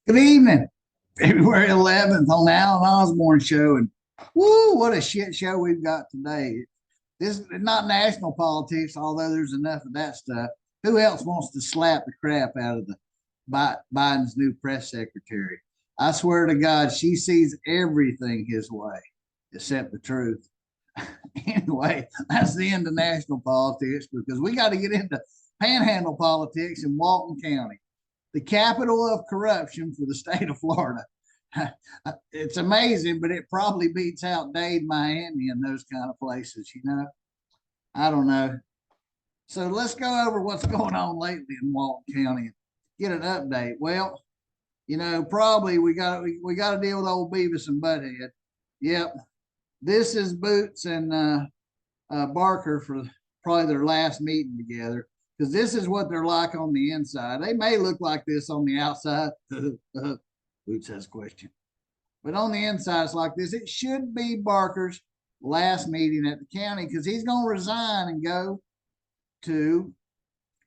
Good evening. February 11th on the Alan Osborne show. And woo, what a shit show we've got today. This is not national politics, although there's enough of that stuff. Who else wants to slap the crap out of the Biden's new press secretary? I swear to God, she sees everything his way except the truth. Anyway, that's the end of national politics because we got to get into panhandle politics in Walton County, the capital of corruption for the state of Florida. It's amazing, but it probably beats out Dade, Miami, and those kind of places, you know. I don't know. So let's go over what's going on lately in Walton County and get an update. Well, you know, probably we got to deal with old Beavis and Butthead. Yep, this is Boots and Barker for probably their last meeting together because this is what they're like on the inside. They may look like this on the outside. Boots has a question. But on the inside, it's like this. It should be Barker's last meeting at the county because he's going to resign and go to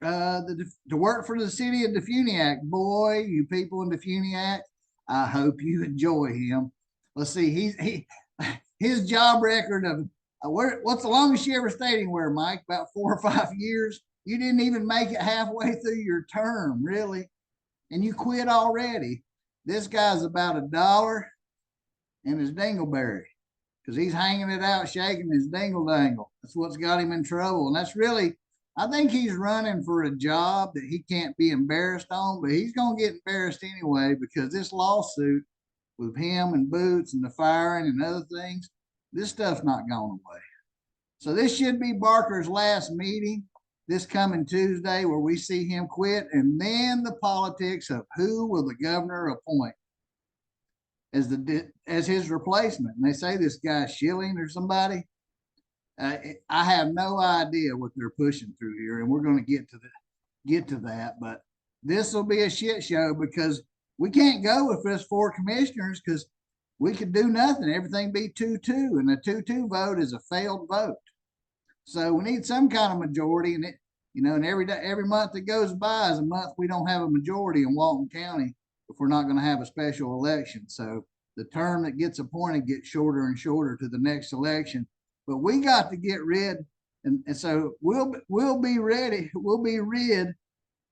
to work for the city of Defuniak. Boy, you people in Defuniak, I hope you enjoy him. Let's see, his job record of what's the longest you ever stayed anywhere, Mike? About 4 or 5 years. You didn't even make it halfway through your term, really, and you quit already. This guy's about $1 and his dingleberry because he's hanging it out, shaking his dingle dangle. That's what's got him in trouble. And that's really, I think he's running for a job that he can't be embarrassed on, but he's going to get embarrassed anyway because this lawsuit with him and Boots and the firing and other things, this stuff's not going away. So this should be Barker's last meeting this coming Tuesday where we see him quit, and then the politics of who will the governor appoint as his replacement. And they say this guy Schilling or somebody. I have no idea what they're pushing through here, and we're going to get to that. But this will be a shit show because we can't go with just 4 commissioners because we could do nothing. Everything be 2-2, and a 2-2 vote is a failed vote. So we need some kind of majority, and and every month that goes by is a month we don't have a majority in Walton County if we're not going to have a special election. So the term that gets appointed gets shorter and shorter to the next election. But we got to get rid, and so we'll be ready. We'll be rid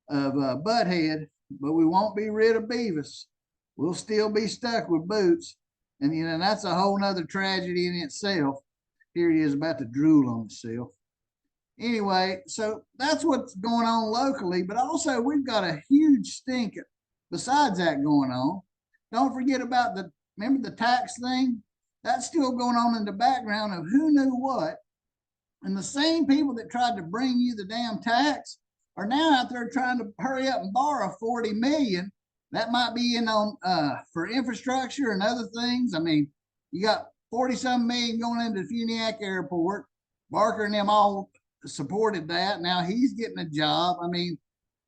of Butthead, but we won't be rid of Beavis. We'll still be stuck with Boots, and that's a whole nother tragedy in itself. Here he is about to drool on himself. Anyway, so that's what's going on locally, but also we've got a huge stink besides that going on. Don't forget about remember the tax thing? That's still going on in the background of who knew what. And the same people that tried to bring you the damn tax are now out there trying to hurry up and borrow 40 million. That might be in on for infrastructure and other things. I mean, you got 40-some million going into Funiac Airport. Barker and them all supported that. Now he's getting a job. I mean,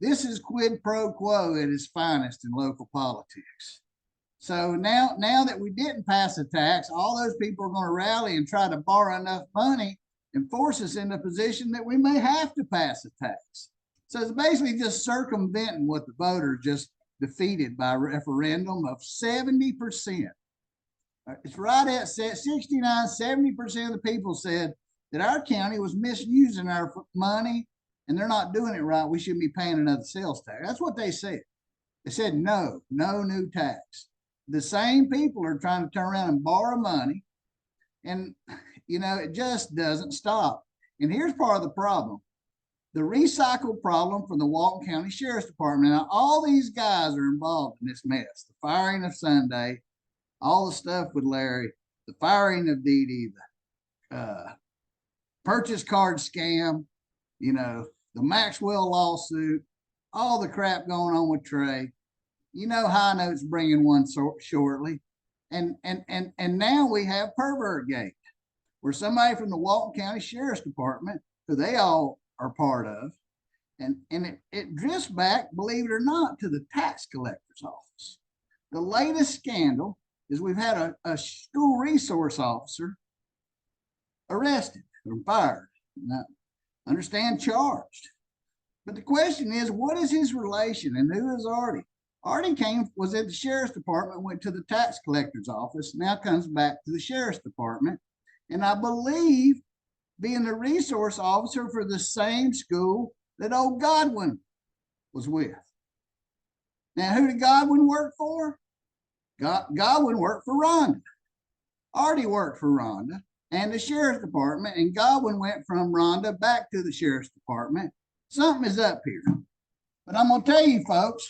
this is quid pro quo at its finest in local politics. So now that we didn't pass a tax, all those people are going to rally and try to borrow enough money and force us in a position that we may have to pass a tax. So it's basically just circumventing what the voters just defeated by referendum of 70%. It's right at 69, 70% of the people said that our county was misusing our money and they're not doing it right. We shouldn't be paying another sales tax. That's what they said. They said no new tax. The same people are trying to turn around and borrow money, and it just doesn't stop. And here's part of the problem: the recycle problem from the Walton County Sheriff's Department. Now, all these guys are involved in this mess: the firing of Sunday, all the stuff with Larry, the firing of Dee Dee, the purchase card scam, the Maxwell lawsuit, all the crap going on with Trey. High Note's bringing one shortly. And now we have Pervert Gate, where somebody from the Walton County Sheriff's Department, who they all are part of, and it drifts back, believe it or not, to the tax collector's office. The latest scandal is we've had a school resource officer arrested or fired. Now, understand charged. But the question is, what is his relation and who is Artie? Artie was at the sheriff's department, went to the tax collector's office, now comes back to the sheriff's department. And I believe being the resource officer for the same school that old Godwin was with. Now, who did Godwin work for? Godwin worked for Rhonda. Artie worked for Rhonda and the sheriff's department, and Godwin went from Rhonda back to the sheriff's department. Something is up here. But I'm going to tell you, folks,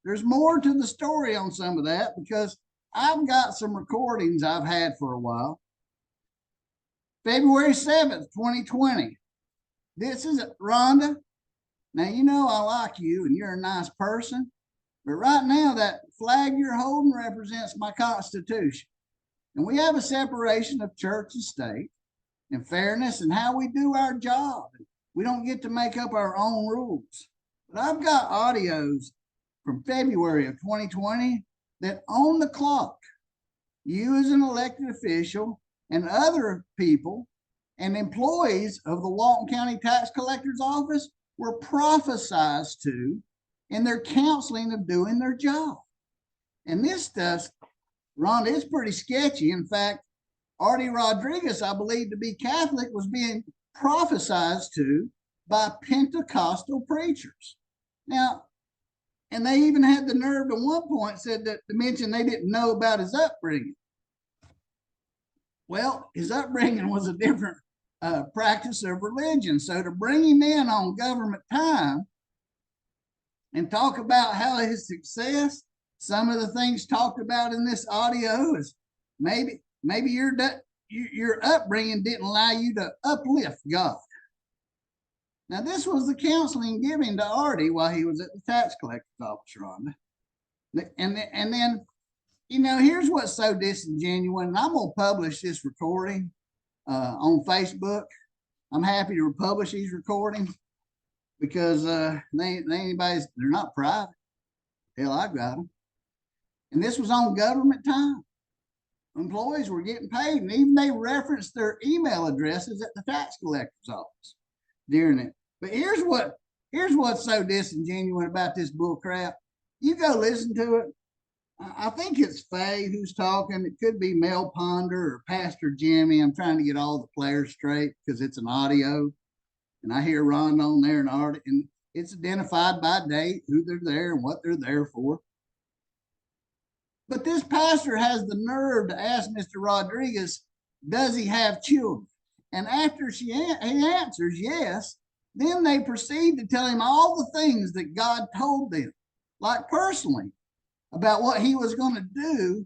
there's more to the story on some of that, because I've got some recordings I've had for a while. February 7th, 2020. This is Rhonda. Now, you know I like you and you're a nice person, but right now that flag you're holding represents my Constitution. And we have a separation of church and state and fairness and how we do our job. We don't get to make up our own rules. But I've got audios from February of 2020 that on the clock, you as an elected official and other people and employees of the Walton County Tax Collector's Office were prophesied to in their counseling of doing their job. And this stuff, Rhonda, is pretty sketchy. In fact, Artie Rodriguez, I believe to be Catholic, was being prophesied to by Pentecostal preachers. Now, and they even had the nerve at one point said that to mention they didn't know about his upbringing. Well, his upbringing was a different practice of religion. So to bring him in on government time and talk about how his success, some of the things talked about in this audio is maybe your upbringing didn't allow you to uplift God. Now, this was the counseling given to Artie while he was at the tax collector's office, Rhonda. And then, you know, here's what's so disingenuous. And I'm going to publish this recording on Facebook. I'm happy to publish these recordings because they're not private. Hell, I got them. And this was on government time. Employees were getting paid, and even they referenced their email addresses at the tax collector's office during it. But here's what's so disingenuous about this bull crap. You go listen to it. I think it's Faye who's talking. It could be Mel Ponder or Pastor Jimmy. I'm trying to get all the players straight because it's an audio. And I hear Rhonda on there and Artie, and it's identified by date, who they're there and what they're there for. But this pastor has the nerve to ask Mr. Rodriguez, does he have children? And after he answers yes, then they proceed to tell him all the things that God told them, like personally, about what he was going to do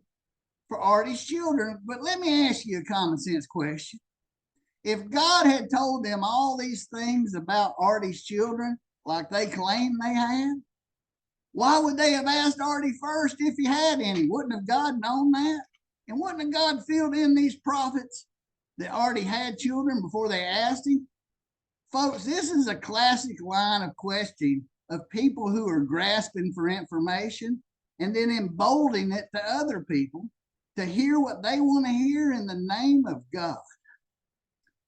for Artie's children. But let me ask you a common sense question. If God had told them all these things about Artie's children, like they claim they had, why would they have asked Artie first if he had any? Wouldn't have God known that? And wouldn't have God filled in these prophets that Artie had children before they asked him? Folks, this is a classic line of questioning of people who are grasping for information and then emboldening it to other people to hear what they want to hear in the name of God.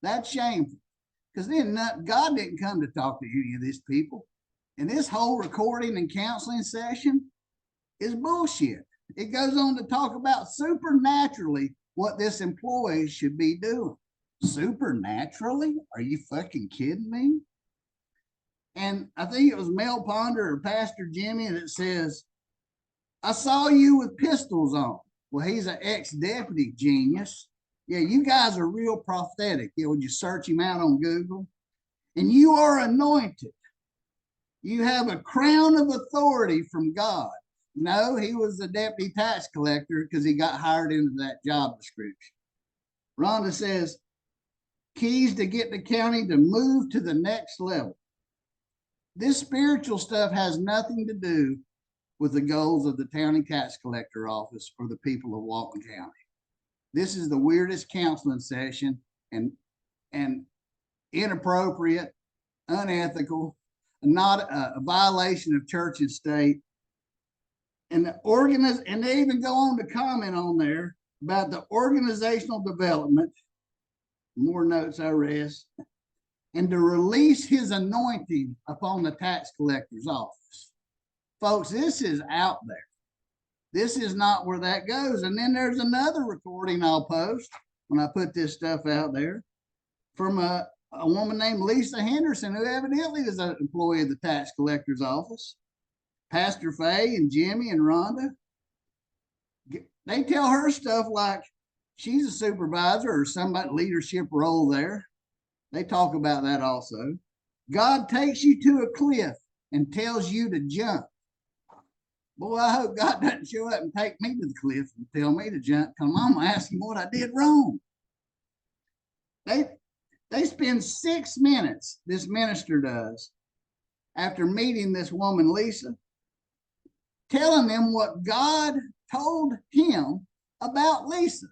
That's shameful, because then God didn't come to talk to any of these people. And this whole recording and counseling session is bullshit. It goes on to talk about supernaturally what this employee should be doing. Supernaturally? Are you fucking kidding me? And I think it was Mel Ponder or Pastor Jimmy that says, I saw you with pistols on. Well, he's an ex-deputy genius. Yeah, you guys are real prophetic. Yeah, would you search him out on Google? And you are anointed. You have a crown of authority from God. No, he was the deputy tax collector because he got hired into that job description. Rhonda says, keys to get the county to move to the next level. This spiritual stuff has nothing to do with the goals of the county tax collector office or the people of Walton County. This is the weirdest counseling session and inappropriate, unethical, not a violation of church and state. And they even go on to comment on there about the organizational development, more notes I rest, and to release his anointing upon the tax collector's office. Folks, this is out there. This is not where that goes. And then there's another recording I'll post when I put this stuff out there from a woman named Lisa Henderson, who evidently is an employee of the tax collector's office. Pastor Faye and Jimmy and Rhonda, they tell her stuff like she's a supervisor or some leadership role there. They talk about that also. God takes you to a cliff and tells you to jump. Boy, I hope God doesn't show up and take me to the cliff and tell me to jump, because I'm going to ask him what I did wrong. They spend 6 minutes, this minister does, after meeting this woman, Lisa, telling them what God told him about Lisa.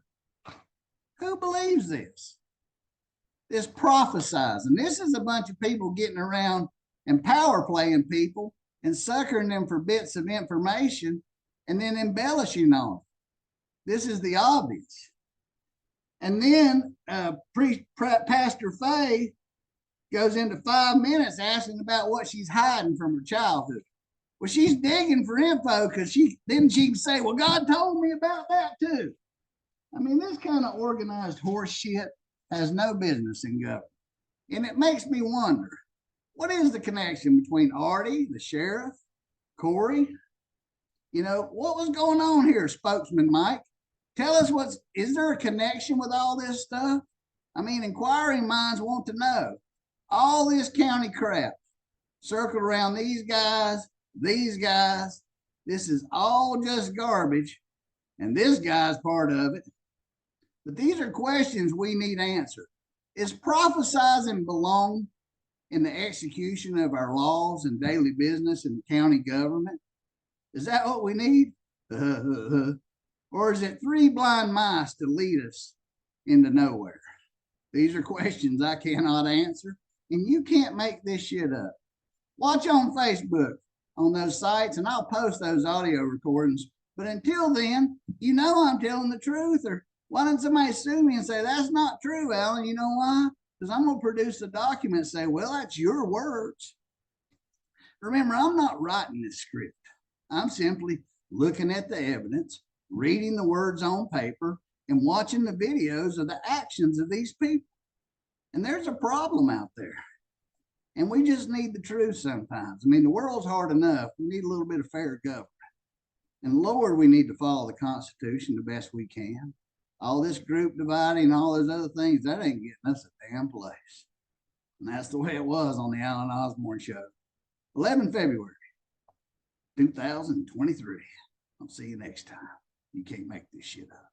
Who believes this? This prophesizing. This is a bunch of people getting around and power playing people and suckering them for bits of information and then embellishing on it. This is the obvious. And then Pastor Faye goes into 5 minutes asking about what she's hiding from her childhood. Well, she's digging for info because she can say, well, God told me about that too. I mean, this kind of organized horse shit has no business in government. And it makes me wonder, what is the connection between Artie, the sheriff, Corey? You know, what was going on here, spokesman Mike? Tell us is there a connection with all this stuff? I mean, inquiring minds want to know. All this county crap circled around these guys. This is all just garbage. And this guy's part of it. But these are questions we need answered. Is prophesizing belong in the execution of our laws and daily business in the county government? Is that what we need? Or is it 3 blind mice to lead us into nowhere? These are questions I cannot answer, and you can't make this shit up. Watch on Facebook on those sites, and I'll post those audio recordings. But until then, you know I'm telling the truth. Or why didn't somebody sue me and say, that's not true, Alan? You know why? Because I'm going to produce a document and say, well, that's your words. Remember, I'm not writing this script. I'm simply looking at the evidence, reading the words on paper, and watching the videos of the actions of these people. And there's a problem out there. And we just need the truth sometimes. I mean, the world's hard enough. We need a little bit of fair government. And Lord, we need to follow the Constitution the best we can. All this group dividing and all those other things, that ain't getting us a damn place. And that's the way it was on the Alan Osborne Show. 11 February 2023. I'll see you next time. You can't make this shit up.